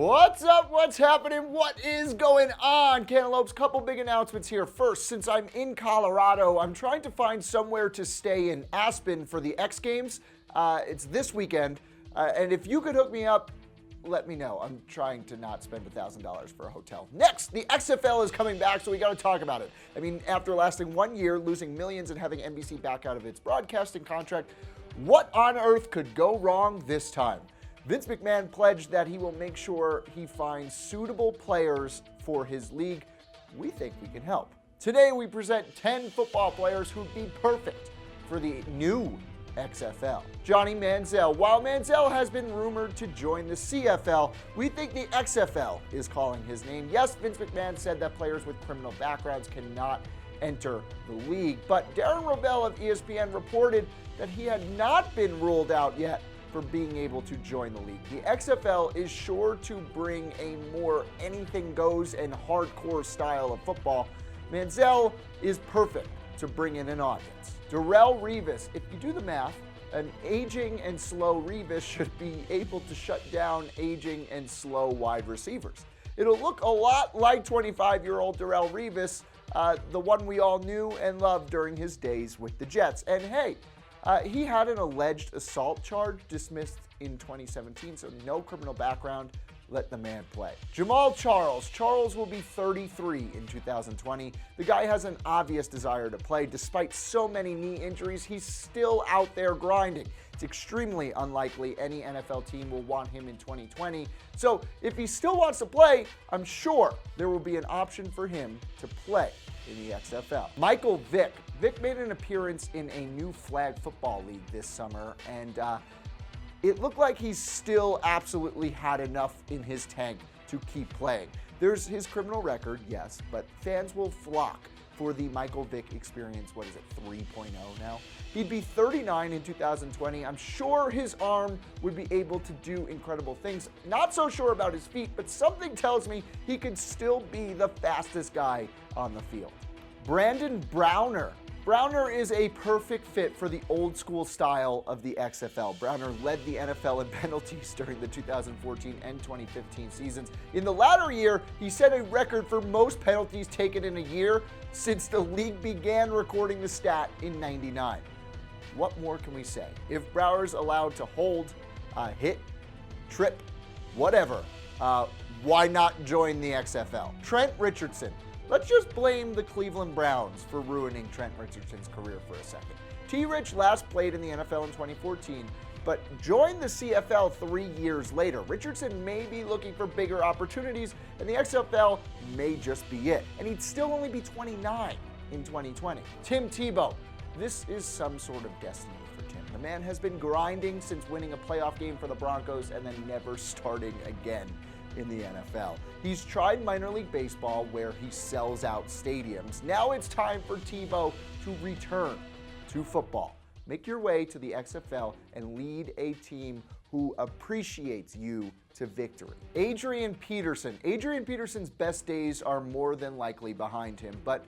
What's up? What's happening? What is going on? Cantaloupe's couple big announcements here. First, since I'm in Colorado, I'm trying to find somewhere to stay in Aspen for the X Games. It's this weekend, and if you could hook me up, let me know. I'm trying to not spend $1,000 for a hotel. Next, the XFL is coming back, so we got to talk about it. I mean, after lasting 1 year, losing millions, and having NBC back out of its broadcasting contract, what on earth could go wrong this time? Vince McMahon pledged that he will make sure he finds suitable players for his league. We think we can help. Today we present 10 football players who'd be perfect for the new XFL. Johnny Manziel. While Manziel has been rumored to join the CFL, we think the XFL is calling his name. Yes, Vince McMahon said that players with criminal backgrounds cannot enter the league, but Darrelle Revis of ESPN reported that he had not been ruled out yet for being able to join the league. The XFL is sure to bring a more anything goes and hardcore style of football. Manziel is perfect to bring in an audience. Darrelle Revis, if you do the math, an aging and slow Revis should be able to shut down aging and slow wide receivers. It'll look a lot like 25-year-old Darrelle Revis, the one we all knew and loved during his days with the Jets. And hey, he had an alleged assault charge dismissed in 2017, so no criminal background. Let the man play. Jamal Charles. Charles will be 33 in 2020. The guy has an obvious desire to play. Despite so many knee injuries, he's still out there grinding. It's extremely unlikely any NFL team will want him in 2020. So if he still wants to play, I'm sure there will be an option for him to play in the XFL. Michael Vick. Vick made an appearance in a new flag football league this summer, and it looked like he still absolutely had enough in his tank to keep playing. There's his criminal record, yes, but fans will flock for the Michael Vick experience. What is it, 3.0 now? He'd be 39 in 2020. I'm sure his arm would be able to do incredible things. Not so sure about his feet, but something tells me he could still be the fastest guy on the field. Brandon Browner. Browner is a perfect fit for the old school style of the XFL. Browner led the NFL in penalties during the 2014 and 2015 seasons. In the latter year, he set a record for most penalties taken in a year since the league began recording the stat in '99. What more can we say? If Browner's allowed to hold, hit, trip, whatever, why not join the XFL? Trent Richardson. Let's just blame the Cleveland Browns for ruining Trent Richardson's career for a second. T-Rich last played in the NFL in 2014, but joined the CFL 3 years later. Richardson may be looking for bigger opportunities, and the XFL may just be it. And he'd still only be 29 in 2020. Tim Tebow. This is some sort of destiny for Tim. The man has been grinding since winning a playoff game for the Broncos and then never starting again in the NFL. He's tried minor league baseball where he sells out stadiums. Now it's time for Tebow to return to football. Make your way to the XFL and lead a team who appreciates you to victory. Adrian Peterson. Adrian Peterson's best days are more than likely behind him, but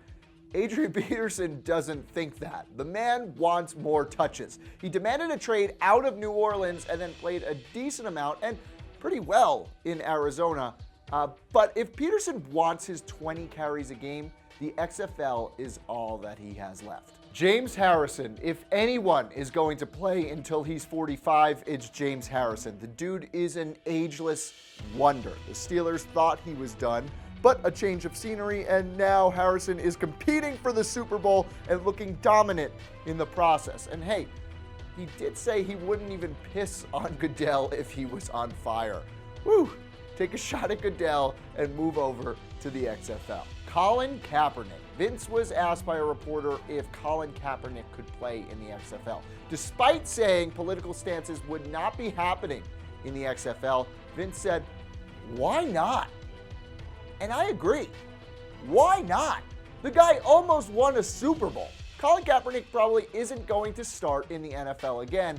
Adrian Peterson doesn't think that. The man wants more touches. He demanded a trade out of New Orleans and then played a decent amount and pretty well in Arizona. But if Peterson wants his 20 carries a game, the XFL is all that he has left. James Harrison. If anyone is going to play until he's 45, it's James Harrison. The dude is an ageless wonder. The Steelers thought he was done, but a change of scenery, and now Harrison is competing for the Super Bowl and looking dominant in the process. And hey, he did say he wouldn't even piss on Goodell if he was on fire. Woo! Take a shot at Goodell and move over to the XFL. Colin Kaepernick. Vince was asked by a reporter if Colin Kaepernick could play in the XFL. Despite saying political stances would not be happening in the XFL, Vince said, "Why not?" And I agree. Why not? The guy almost won a Super Bowl. Colin Kaepernick probably isn't going to start in the NFL again,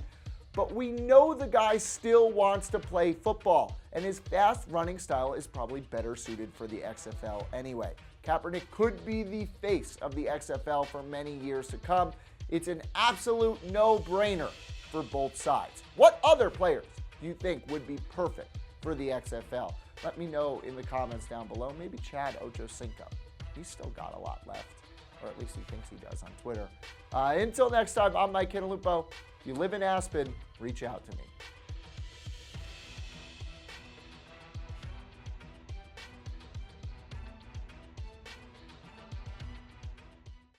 but we know the guy still wants to play football, and his fast running style is probably better suited for the XFL anyway. Kaepernick could be the face of the XFL for many years to come. It's an absolute no-brainer for both sides. What other players do you think would be perfect for the XFL? Let me know in the comments down below. Maybe Chad Ochocinco. He's still got a lot left, or at least he thinks he does on Twitter. Until next time, I'm Mike Cantalupo. If you live in Aspen, reach out to me.